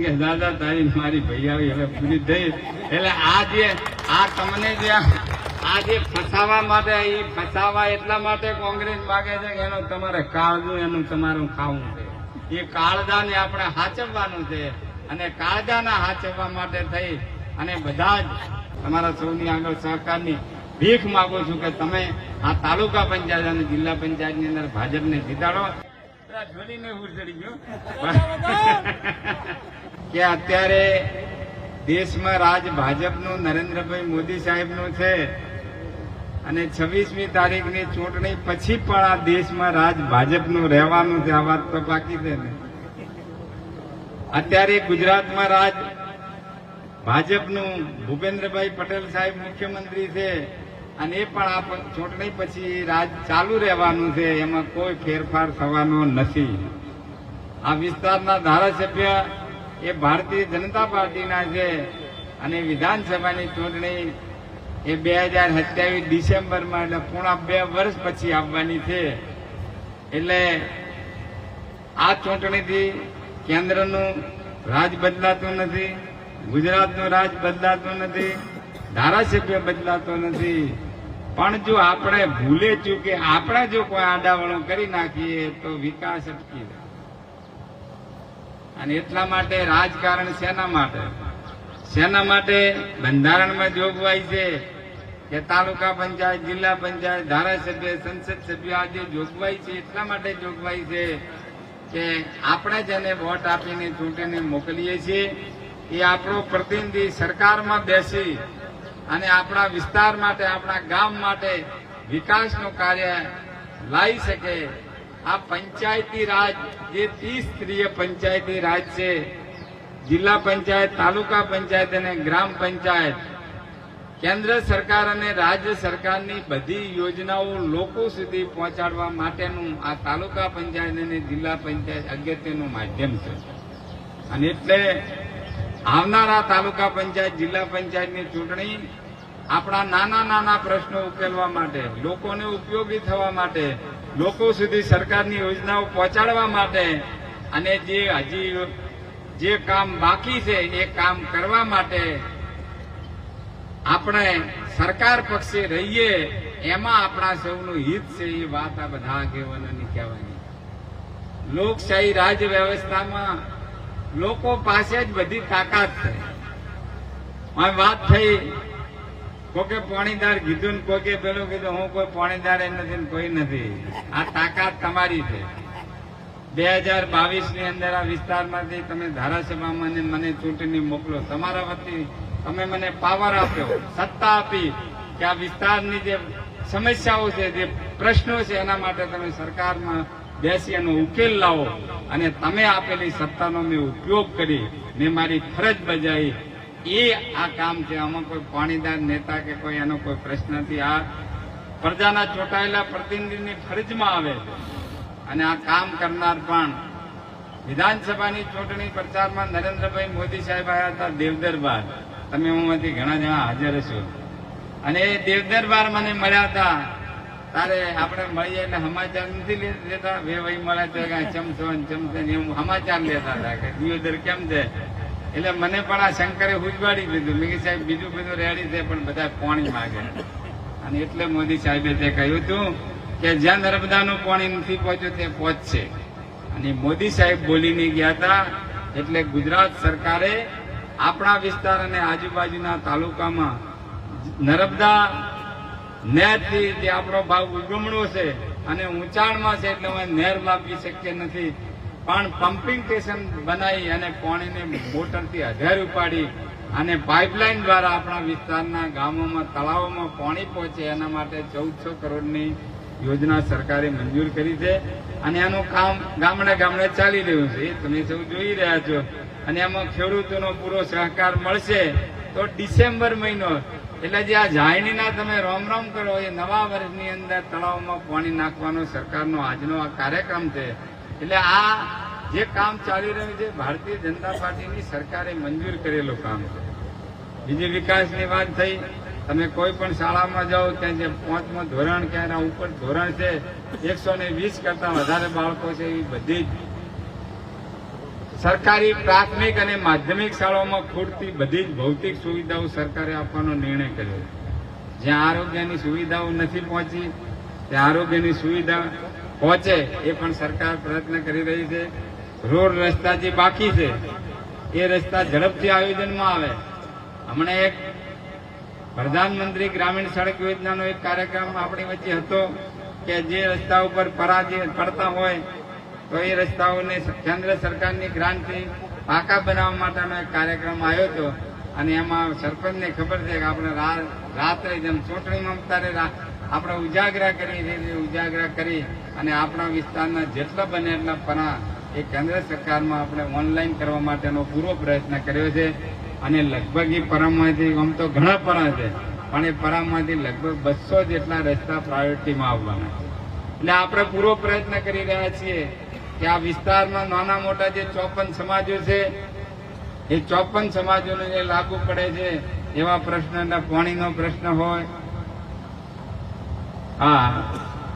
કે દાદા તારી મારી ભૈયાવી હવે પૂરી થઈ. એટલે આ તમને જે ફસાવા માટે એ ફસાવા એટલા માટે કોંગ્રેસ માગે છે કે એનું તમારે કાળજું એનું તમારું ખાવું છે. એ કાળજાને આપણે હાચવવાનું છે અને કાળજાના હાચવવા માટે થઈ અને બધા જ તમારા સૌની આગળ સહકારની ભીખ માંગુ છું કે તમે આ તાલુકા પંચાયત અને જિલ્લા પંચાયતની અંદર ભાજપને જીતાડો. જોડીને ઉછળી ગયો કે અત્યારે દેશમાં રાજ ભાજપનું નરેન્દ્રભાઈ મોદી સાહેબનું છે અને 26મી તારીખની ચૂંટણી પછી પણ આ દેશમાં રાજ ભાજપનું રહેવાનું છે. આ વાત તો બાકી છે ને. અત્યારે ગુજરાતમાં રાજ ભાજપનું ભૂપેન્દ્રભાઈ પટેલ સાહેબ મુખ્યમંત્રી છે અને એ પણ આ ચૂંટણી પછી રાજ ચાલુ રહેવાનું છે. એમાં કોઈ ફેરફાર થવાનો નથી. આ વિસ્તારના ધારાસભ્ય એ ભારતીય જનતા પાર્ટીના છે અને વિધાનસભાની ચૂંટણી એ 2027 ડિસેમ્બરમાં એટલે પૂણા 2 વર્ષ પછી આવવાની છે. એટલે આ ચૂંટણીથી કેન્દ્રનું રાજ બદલાતું નથી, ગુજરાતનું રાજ બદલાતું નથી, ધારાસભ્ય બદલાતો નથી. પણ જો આપણે ભૂલે ચૂકે આપણે જો કોઈ આડાવણો કરી નાખીએ તો વિકાસ અટકી જાય. અને એટલા માટે રાજકારણ શેના માટે બંધારણમાં જોગવાઈ છે કે તાલુકા પંચાયત, જિલ્લા પંચાયત, ધારાસભ્ય, સંસદ સભ્ય આ જે જોગવાઈ છે એટલા માટે જોગવાઈ છે કે આપણે જેને વોટ આપીને ચૂંટીને મોકલીએ છીએ એ આપણો પ્રતિનિધિ સરકારમાં બેસી અને આપણા વિસ્તાર માટે, આપણા ગામ માટે વિકાસનું કાર્ય લાવી શકે. આ પંચાયતી રાજ જે 30 સ્તરીય પંચાયતી રાજ છે, જિલ્લા પંચાયત, તાલુકા પંચાયત અને ગ્રામ પંચાયત, કેન્દ્ર સરકાર અને રાજ્ય સરકારની બધી યોજનાઓ લોકો સુધી પહોંચાડવા માટેનું આ તાલુકા પંચાયત અને જિલ્લા પંચાયત અગત્યનું માધ્યમ છે. અને એટલે આવનારા તાલુકા પંચાયત, જિલ્લા પંચાયતની ચૂંટણી આપણા નાના પ્રશ્નો ઉકેલવા માટે, લોકોને ઉપયોગી થવા માટે, લોકો સુધી સરકારની યોજનાઓ પહોંચાડવા માટે અને જે કામ બાકી છે એ કામ કરવા માટે આપણે સરકાર પક્ષે રહીએ. એમાં આપણા સૌનું હિત છે. એ વાત આ બધા આગેવાનોની કહેવાની. લોકશાહી રાજ વ્યવસ્થામાં લોકો પાસે જ બધી તાકાત છે. વાત થઈ કોકે પાણીદાર કીધું ને કોકે પેલું કીધું. હું કોઈ પાણીદાર નથી ને કોઈ નથી. આ તાકાત તમારી છે. 2022ની અંદર આ વિસ્તારમાંથી તમે ધારાસભામાં મને ચૂંટણી મોકલો. તમારા વતી તમે મને પાવર આપ્યો, સત્તા આપી કે આ વિસ્તારની જે સમસ્યાઓ છે, જે પ્રશ્નો છે એના માટે તમે સરકારમાં બેસી એનો ઉકેલ લાવો. અને તમે આપેલી સત્તાનો મેં ઉપયોગ કરી, મેં મારી ફરજ બજાવી. એ આ કામ છે. આમાં કોઈ પાણીદાર નેતા કે કોઈ એનો કોઈ પ્રશ્ન નથી. આ પ્રજાના ચૂંટાયેલા પ્રતિનિધિની ફરજમાં આવે છે. અને આ કામ કરનાર પણ વિધાનસભાની ચૂંટણી પ્રચારમાં નરેન્દ્રભાઈ મોદી સાહેબ આવ્યા હતા દેવદરબાર. તમે હુંમાંથી ઘણા જણા હાજર છો. અને એ દેવદરબાર મને મળ્યા હતા. તારે આપણે મળીએ એટલે સમાચાર નથી લેતા. વહી મળે તો ચમચો એવું સમાચાર લેતા હતા કે દિયોદર કેમ છે. એટલે મને પણ આ શંકરે ઉજવાડી દીધું. મેં સાહેબ બીજું બધું રેડી છે પણ બધા પાણી માગે. અને એટલે મોદી સાહેબે તે કહ્યું હતું કે જ્યાં નર્મદાનું પાણી નથી પહોંચ્યું તે પહોંચશે. અને મોદી સાહેબ બોલીને ગયા હતા. એટલે ગુજરાત સરકારે આપણા વિસ્તાર અને આજુબાજુના તાલુકામાં નર્મદા નહેરથી જે આપણો ભાગ ઉગમણો છે અને ઊંચાણમાં છે એટલે નહેર લાવવી શક્ય નથી. પણ પમ્પિંગ સ્ટેશન બનાવી અને પાણીને મોટરથી અધેર ઉપાડી અને પાઇપલાઇન દ્વારા આપણા વિસ્તારના ગામોમાં, તળાવોમાં પાણી પહોંચે એના માટે 1400 કરોડની યોજના સરકારે મંજૂર કરી છે. અને એનું કામ ગામડે ચાલી રહ્યું છે. એ તમે સૌ જોઈ રહ્યા છો. અને એમાં ખેડૂતોનો પૂરો સહકાર મળશે તો ડિસેમ્બર મહિનો એટલે જે આ જાયણીના તમે રોમ કરો એ નવા વર્ષની અંદર તળાવમાં પાણી નાખવાનો સરકારનો આજનો આ કાર્યક્રમ છે. એટલે આ જે કામ ચાલી રહ્યું છે ભારતીય જનતા પાર્ટીની સરકારે મંજૂર કરેલું કામ છે. બીજી વિકાસની વાત થઈ. તમે કોઈ પણ શાળામાં જાઓ ત્યાં જે 5મું ધોરણ કે એના ઉપર ધોરણ છે 120 કરતા વધારે બાળકો છે એ બધી જ સરકારી પ્રાથમિક અને માધ્યમિક શાળાઓમાં ખૂટતી બધી જ ભૌતિક સુવિધાઓ સરકારે આપવાનો નિર્ણય કર્યો. જ્યાં આરોગ્યની સુવિધાઓ નથી પહોંચી ત્યાં આરોગ્યની સુવિધા પહોંચે એ પણ સરકાર પ્રયત્ન કરી રહી છે. રોડ રસ્તા જે બાકી છે એ રસ્તા ઝડપથી આયોજનમાં આવે. હમણાં એક પ્રધાનમંત્રી ગ્રામીણ સડક યોજનાનો એક કાર્યક્રમ આપણી વચ્ચે હતો કે જે રસ્તા ઉપર પરાજય પડતા હોય તો એ રસ્તાઓને કેન્દ્ર સરકારની ગ્રાન્ટથી પાકા બનાવવા માટેનો એક કાર્યક્રમ આવ્યો હતો. અને એમાં સરપંચને ખબર છે કે આપણે રાત્રે જેમ ચૂંટણીમાં ત્યારે આપણે ઉજાગરા કરી અને આપણા વિસ્તારના જેટલા બને એટલા પરા એ કેન્દ્ર સરકારમાં આપણે ઓનલાઈન કરવા માટેનો પૂરો પ્રયત્ન કર્યો છે. અને લગભગ એ પરામાંથી આમ તો ઘણા પરા છે પણ એ પરામાંથી લગભગ 200 જેટલા રસ્તા પ્રાયોરિટીમાં આવવાના છે. એટલે આપણે પૂરો પ્રયત્ન કરી રહ્યા છીએ કે આ વિસ્તારમાં નાના મોટા જે 54 સમાજો છે એ 54 સમાજોને જે લાગુ પડે છે એવા પ્રશ્નના પાણીનો પ્રશ્ન હોય,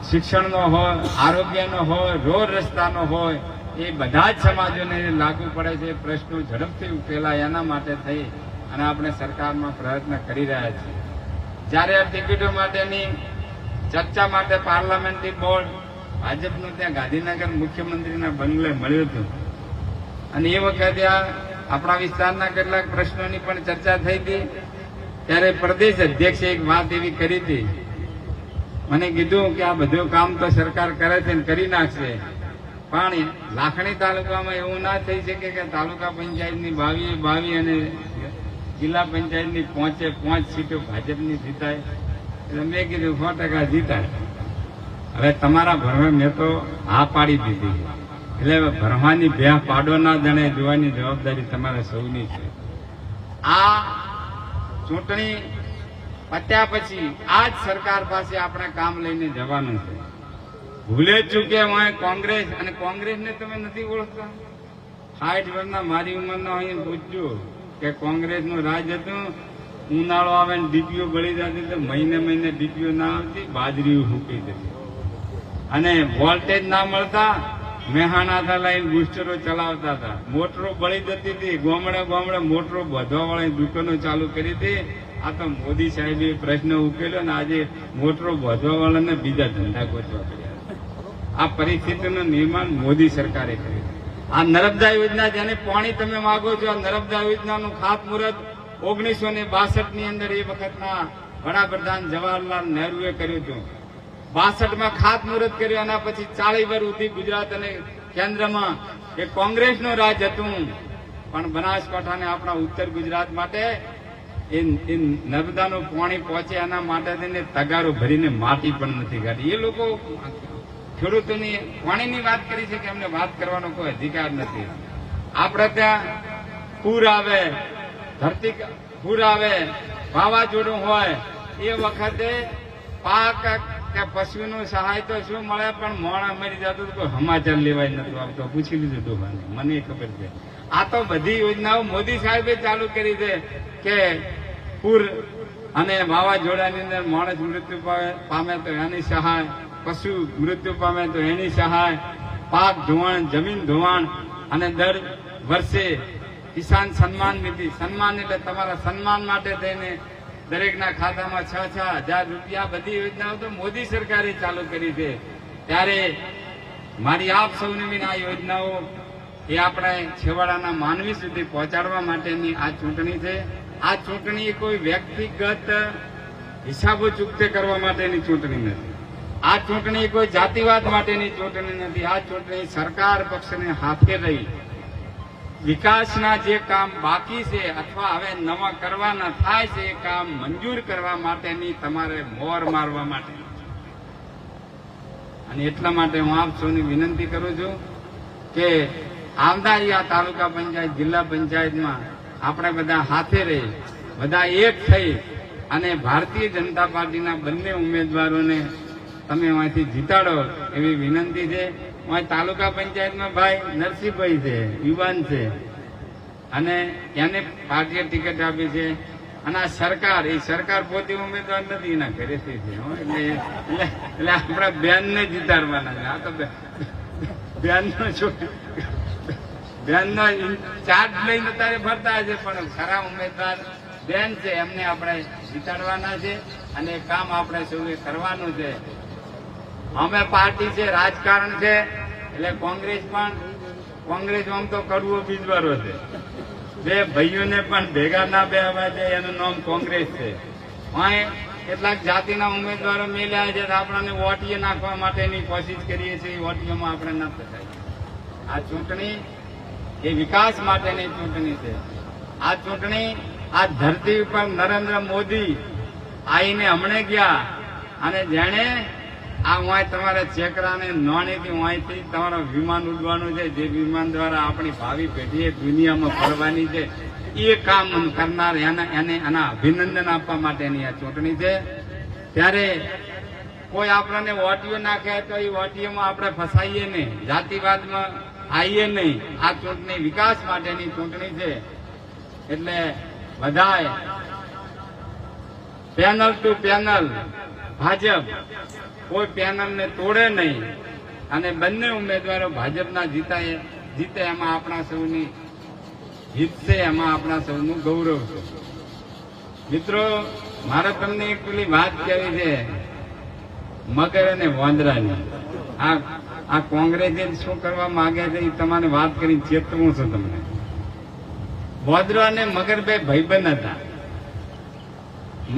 શિક્ષણનો હોય, આરોગ્યનો હોય, રોડ રસ્તાનો હોય, એ બધા જ સમાજોને લાગુ પડે છે. પ્રશ્નો ઝડપથી ઉકેલાય એના માટે થઈ અને આપણે સરકારમાં પ્રયત્ન કરી રહ્યા છીએ. જ્યારે આ ટિકિટો માટેની ચર્ચા માટે પાર્લામેન્ટરી બોર્ડ ભાજપનું ત્યાં ગાંધીનગર મુખ્યમંત્રીના બંગલે મળ્યું હતું અને એ વખતે આપણા વિસ્તારના કેટલાક પ્રશ્નોની પણ ચર્ચા થઈ હતી. ત્યારે પ્રદેશ અધ્યક્ષે એક વાત એવી કરી હતી, મને કીધું કે આ બધું કામ તો સરકાર કરે છે ને કરી નાખશે, પણ લાખણી તાલુકામાં એવું ના થઈ શકે કે તાલુકા પંચાયતની 22 અને જિલ્લા પંચાયતની 5 સીટો ભાજપની જીતાય. એટલે મેં કીધું 100% જીતાય. હવે તમારા ભરવા મેં તો હા પાડી દીધી. એટલે ભરવાની ભેહ પાડો ના જણે જોવાની જવાબદારી તમારા સૌની છે. આ ચૂંટણી પત્યા પછી આ જ સરકાર પાસે આપણે કામ લઈને જવાનું છે. ભૂલે ચૂકે હોય કોંગ્રેસ, અને કોંગ્રેસને તમે નથી ઓળખતા. 60 વર્ષના મારી ઉંમરના હોય પૂછજો કે કોંગ્રેસનું રાજ હતું. ઉનાળો આવે ને ડીપીઓ બળી જતી તો મહિને ડીપીઓ ના આવતી, બાજરી સૂકી જતી અને વોલ્ટેજ ના મળતા મહેણાથી લઈને બુસ્ટરો ચલાવતા હતા. મોટરો બળી જતી હતી, ગામડે મોટરો બધવા વાળી દુકાનો ચાલુ કરી હતી. આ તો મોદી સાહેબે પ્રશ્ન ઉકેલ્યો ને આજે મોટરો બધવા વાળાને બીજા ધંધા ગોતવા પડ્યા. આ પરિસ્થિતિનું નિર્માણ મોદી સરકારે કર્યું. આ નર્મદા યોજના જેને પાણી તમે માગો છો, આ નર્મદા યોજનાનું ખાતમુહૂર્ત 1962 ની અંદર એ વખતના વડાપ્રધાન જવાહરલાલ નહેરુએ કર્યું હતું. 62માં ખાતમુહૂર્ત કર્યું. એના પછી 40 વર્ષ સુધી ગુજરાત અને કેન્દ્રમાં એ કોંગ્રેસનું રાજ હતું. પણ બનાસકાંઠા અને આપણા ઉત્તર ગુજરાત માટે એ નર્મદાનું પાણી પહોંચે એના માટે થઈને તગારો ભરીને માટી પણ નથી કાઢી. એ લોકો ખેડૂતોની પાણીની વાત કરી છે કે અમને વાત કરવાનો કોઈ અધિકાર નથી. આપણે ત્યાં પૂર આવે, ધરતી પૂર આવે, વાવાઝોડું હોય એ વખતે પાક કે પશુનું સહાય તો શું મળે પણ મોણા મરી જતું કોઈ સમાચાર લેવાય નતું આવતો. પૂછી લીધું દુકાને, મને ખબર છે. આ તો બધી યોજનાઓ મોદી સાહેબે ચાલુ કરી છે કે પૂર અને વાવાઝોડાની અંદર માણસ મૃત્યુ પામે તો એની સહાય, પશુ મૃત્યુ પામે તો એની સહાય, પાક ધોવાણ, જમીન ધોવાણ, અને દર વર્ષે કિસાન સન્માન નિધિ, સન્માન એટલે તમારા સન્માન માટે થઈને દરેકના ખાતામાં 6,000 રૂપિયા. બધી યોજનાઓ તો મોદી સરકારે ચાલુ કરી છે. ત્યારે મારી આપ સૌને આ યોજનાઓ એ આપણે છેવાડાના માનવી સુધી પહોંચાડવા માટેની આ ચૂંટણી છે. આ ચૂંટણી કોઈ વ્યક્તિગત હિસાબો ચૂકતે કરવા માટેની ચૂંટણી નથી. આ ચૂંટણી કોઈ જાતિવાદ માટેની ચૂંટણી નથી. આ ચૂંટણી સરકાર પક્ષને હાથે રહી વિકાસના જે કામ બાકી છે અથવા હવે નવા કરવાના થાય છે એ કામ મંજૂર કરવા માટેની તમારે મોર મારવા માટે. અને એટલા માટે હું આપ સૌની વિનંતી કરું છું કે આવનારી આ તાલુકા પંચાયત, જિલ્લા પંચાયતમાં આપણે બધા હાથે રહી, બધા એક થઈ અને ભારતીય જનતા પાર્ટીના બંને ઉમેદવારોને તમે અહીંથી જીતાડો એવી વિનંતી છે. તાલુકા પંચાયતમાં ભાઈ નરસિંહભાઈ છે, યુવાન છે, અને એને પાર્ટીએ ટિકિટ આપી છે. અને આ સરકાર, એ સરકાર પોતે ઉમેદવાર નથી, એના ઘરેથી છે. એટલે આપણા બેનને જીતાડવાના છે. આ તો બેનનો બેનનો ચાર્જ લઈને અત્યારે ફરતા છે, પણ ખરા ઉમેદવાર બેન છે એમને આપણે જીતાડવાના છે અને કામ આપણે સૌએ કરવાનું છે. અમે પાર્ટી છે, રાજકારણ છે, એટલે કોંગ્રેસ આમ તો કડવો બીજવારો છે. બે ભાઈઓને પણ ભેગા ના બેહવા છે, એનું નામ કોંગ્રેસ છે. અહીં કેટલાક જાતિના ઉમેદવારો મેલ્યા છે, આપણને વોટીએ નાખવા માટેની કોશિશ કરીએ છીએ, વોટીઓમાં આપણે ના ફસાય. આ ચૂંટણી એ વિકાસ માટેની ચૂંટણી છે. આ ચૂંટણી આ ધરતી ઉપર નરેન્દ્ર મોદી આવીને હમણે ગયા અને જેણે આ વાંય તમારા ચેકરાને નોણીથી વાંયથી તમારું વિમાન ઉડવાનું છે, જે વિમાન દ્વારા આપણી ભાવિ પેઢીએ દુનિયામાં ફરવાની છે, એ કામ કરનાર એને આના અભિનંદન આપવા માટેની આ ચૂંટણી છે. ત્યારે કોઈ આપણને વોટીઓ નાખે તો એ વોટીઓમાં આપણે ફસાઈએ નહીં, જાતિવાદમાં આવીએ નહીં. આ ચૂંટણી વિકાસ માટેની ચૂંટણી છે. એટલે બધાય પેનલ ટુ પેનલ ભાજપ કોઈ પેનલને તોડે નહીં અને બંને ઉમેદવારો ભાજપના જીતે એમાં આપણા સૌની જીતશે, એમાં આપણા સૌનું ગૌરવ છે. મિત્રો, મારે તમને એક પેલી વાત કહેવી છે મગર અને વાંદરાની. આ કોંગ્રેસે શું કરવા માંગે છે એ તમારે વાત કરીને ચેતવું છું તમને. વાંદરો અને મગર બે ભાઈબંધ હતા.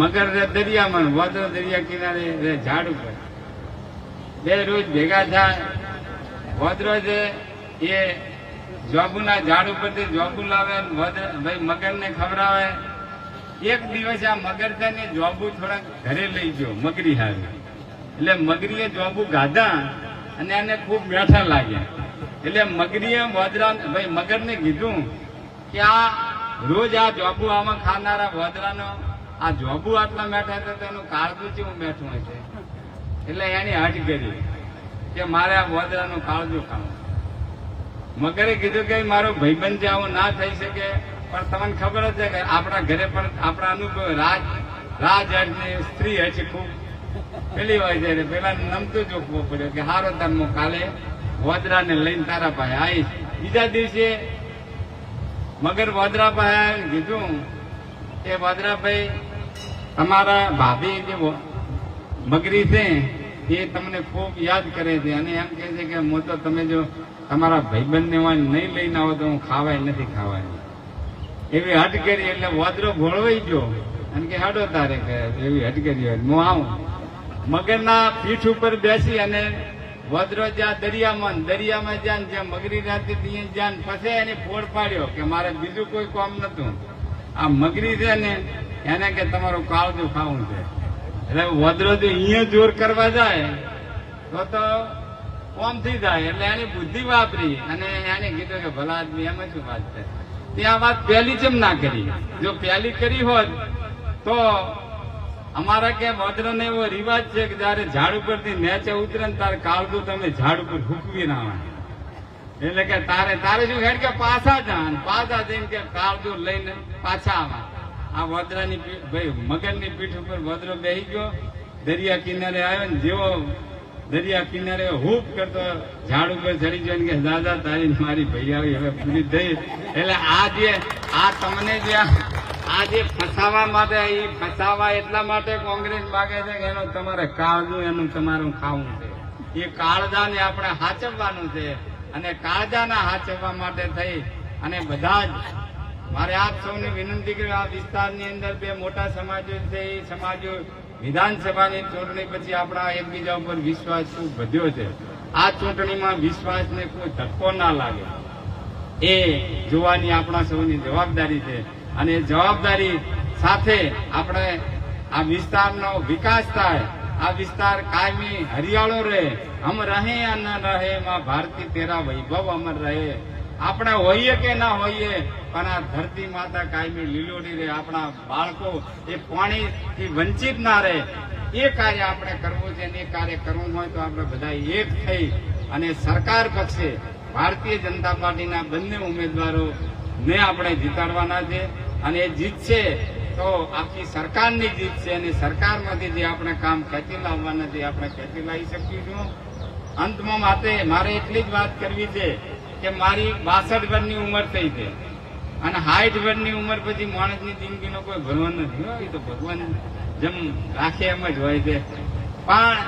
મગર દરિયામાં, વાંદરો દરિયા કિનારે ઝાડ ઉપર. બે રોજ ભેગા થાય. વાંદરો છે એ જોબુના ઝાડ ઉપરથી જોબુ લાવે, ભાઈ મગરને ખવડાવે. એક દિવસ આ મગર છે ને જોબુ થોડાક ઘરે લઈ ગયો મગરી હારે. એટલે મગરીએ જોબુ ગાધા અને એને ખૂબ મીઠા લાગ્યા. એટલે મગરીએ ભાઈ મગરને કીધું કે આ રોજ આ જોબુ આમાં ખાનારા વાંદરાનો આ જોબુ આટલા મેઠા હતા તો એનું કાળજું કેવું મેઠું હશે. એટલે એની હટ કરી કે મારે આ વાંદરાનું કાળજું ખાવું. મગરે કીધું કે મારો ભાઈબંધ છે, આવું ના થઈ શકે. પણ તમને ખબર જ છે કે આપણા ઘરે પણ આપણા અનુભવ રાજ સ્ત્રી હશે ખૂબ પેલી હોય છે. પેલા નમતું ચોખ્ખવું પડ્યો કે હારો તાર હું કાલે વાંદરાને લઈને તારા પાસે આવીશ. બીજા દિવસે મગર વાંદરા પાસે કીધું કે વાંદરાભાઈ, તમારા ભાભી જે મગરી છે એ તમને ખૂબ યાદ કરે છે અને એમ કહે છે કે હું તો તમે જો તમારા ભાઈબંધને નહીં લઈને આવો તો હું ખાવાય નથી ખાવાની. એવી હટ કરી એટલે વાંદરો ઘોળવાઈ ગયો અને કે હાડો તારે કે એવી હટ કરી હોય હું આવું. મગરના પીઠ ઉપર બેસી અને વાંદરો જ્યાં દરિયામાં જ્યાં જ્યાં મગરી રહેતી ત્યાં જ્યાં ફસે એને ફોડ પાડ્યો કે મારે બીજું કોઈ કામ નતું. આ મગરી છે ને એને કે તમારું કાળજું ખાવું છે. એટલે વાંદરો જો અહીંયા જોર કરવા જાય તો કોમ થઈ જાય. એટલે એની બુદ્ધિ વાપરી અને એને કીધું કે ભલા આદમી એમ શું વાત છે. ત્યાં વાત પહેલી જેમ ના કરી. જો પહેલી કરી હોત તો અમારા કે વાંદરાને એવો રિવાજ છે કે જયારે ઝાડ ઉપરથી નીચે ઉતરે ને તારે કાળજું તમે ઝાડ ઉપર ફૂંકવી ના આવે. એટલે કે તારે શું હેડ કે પાછા જઈને કે કાળજું લઈને પાછા આવવા. આ વાંદરાની ભાઈ મગરની પીઠ ઉપર વાંદરો બેસી ગયો, દરિયા કિનારે આવ્યો ને જેવો દરિયા કિનારે હૂપ કરતો ઝાડ ઉપર ચડી ગયો કે દાદા તારી મારી ભાઈ આવી હવે પૂરી થઈ. એટલે આ તમને જે ફસાવા માટે એ ફસાવા એટલા માટે કોંગ્રેસ માગે છે કે એનું તમારે કાળજું એનું તમારું ખાવું છે. એ કાળજાને આપણે હાચવવાનું છે અને કાળજાના હાચવવા માટે થઈ અને બધા જ મારે આપ સૌને વિનંતી કરી. આ વિસ્તારની અંદર બે મોટા સમાજો છે. એ સમાજો વિધાનસભાની ચૂંટણી પછી આપણા એકબીજા ઉપર વિશ્વાસ ખૂબ વધ્યો છે. આ ચૂંટણીમાં વિશ્વાસને કોઈ ધક્કો ના લાગે એ જોવાની આપણા સૌની જવાબદારી છે. અને એ જવાબદારી સાથે આપણે આ વિસ્તારનો વિકાસ થાય, આ વિસ્તાર કાયમી હરિયાળો રહે. હમ રહે યા ન રહે માં ભારતી તેરા વૈભવ અમર રહે. આપણે હોઈએ કે ના હોઈએ પણ આ ધરતી માતા કાયમી લીલોડી રહે. આપણા બાળકો એ પાણીથી વંચિત ના રહે. એ કાર્ય આપણે કરવું છે. એ કાર્ય કરવું હોય તો આપણે બધા એક થઈ અને સરકાર પક્ષે ભારતીય જનતા પાર્ટીના બંને ઉમેદવારો ને આપણે જીતાડવાના છે. અને એ જીતશે તો આખી સરકારની જીત છે અને સરકારમાંથી જે આપણે કામ ખેંચી લાવવાના છે આપણે ખેંચી લાવી શકીશું. અંતમાં મારે એટલી જ વાત કરવી છે કે મારી 62 વર્ષની ઉંમર થઈ છે અને 60 વર્ષની ઉંમર પછી માણસની જિંદગીનો કોઈ ભરવાન નથી હો. એ તો ભગવાન જેમ રાખે એમ જ હોય છે. પણ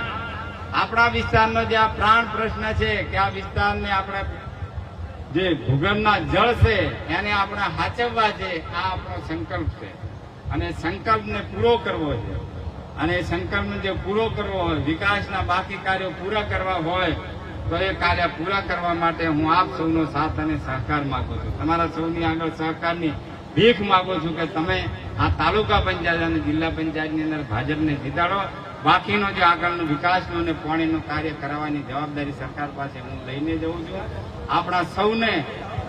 આપણા વિસ્તારનો જે આ પ્રાણ પ્રશ્ન છે કે આ વિસ્તારને આપણે જે ભૂગર્ભના જળ છે એને આપણે સાચવવા છે, આ આપણો સંકલ્પ છે અને સંકલ્પને પૂરો કરવો છે. અને એ સંકલ્પને જે પૂરો કરવો હોય, વિકાસના બાકી કાર્યો પૂરા કરવા હોય તો એ કાર્ય પૂરા કરવા માટે હું આપ સૌનો સાથ અને સહકાર માંગુ છું. તમારા સૌની આગળ સહકારની ભીખ માંગુ છું કે તમે આ તાલુકા પંચાયત અને જિલ્લા પંચાયતની અંદર ભાજપને જીતાડો. બાકીનો જે આગળનો વિકાસનો અને પાણીનું કાર્ય કરાવવાની જવાબદારી સરકાર પાસે હું લઈને જઉં છું. આપણા સૌને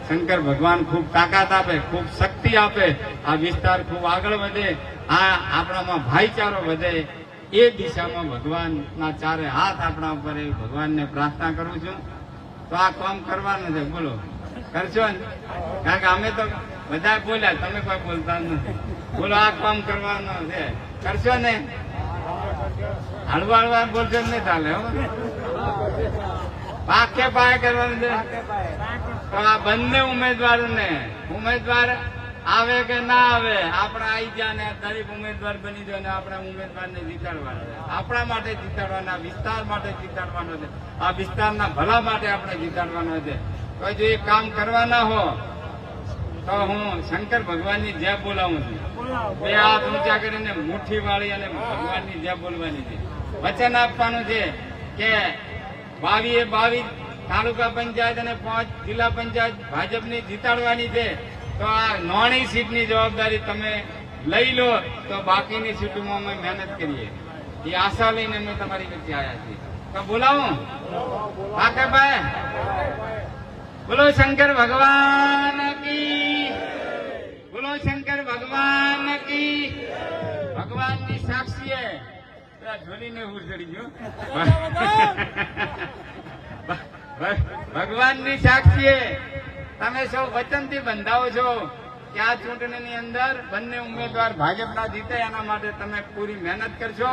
શંકર ભગવાન ખૂબ તાકાત આપે, ખૂબ શક્તિ આપે, આ વિસ્તાર ખૂબ આગળ વધે, આ આપણામાં ભાઈચારો વધે, એ દિશામાં ભગવાનના ચારે હાથ આપણા ઉપર એ ભગવાનને પ્રાર્થના કરું છું. તો આ કામ કરવાનું છે, બોલો કરશો ને? કારણ કે અમે તો બધા બોલ્યા, તમે કોઈ બોલતા નથી. બોલો આ કામ કરવાનું છે, કરશો ને? હળવા હળવા બોલશો નહીં ચાલે હો. પાકે પાકે કરવાનું છે. તો આ બંને ઉમેદવાર આવે કે ના આવે, આપણે આવી ગયા ને દરેક ઉમેદવાર બની જાય ને આપણે ઉમેદવારને જીતાડવાના છે. આપણા માટે જીતાડવાના, વિસ્તાર માટે જીતાડવાનો છે, આ વિસ્તારના ભલા માટે આપણે જીતાડવાનો છે. તો જો એ કામ કરવાના હો તો હું શંકર ભગવાનની જય બોલાવું છું. બે હાથ ઊંચા કરીને મુઠ્ઠી વાળી અને ભગવાનની જય બોલવાની છે. વચન આપવાનું છે કે 22 તાલુકા પંચાયત અને 5 જિલ્લા પંચાયત ભાજપની જીતાડવાની છે. તો આ નોણી સીટની જવાબદારી તમે લઈ લો તો બાકીની સીટોમાં અમે મહેનત કરીએ, એ આશા લઈને અમે તમારી વચ્ચે આવ્યા છીએ. તો બોલાવું ભાઈ, બોલો શંકર ભગવાન કી, બોલો શંકર ભગવાન કી. ભગવાનની સાક્ષીએ ઢોલીને ઉર ચડી ગયો. ભગવાનની સાક્ષીએ તમે સૌ વચનથી બંધાવો છો કે આ ચૂંટણીની અંદર બંને ઉમેદવાર ભાજપના જીતે, એના માટે તમે પૂરી મહેનત કરશો.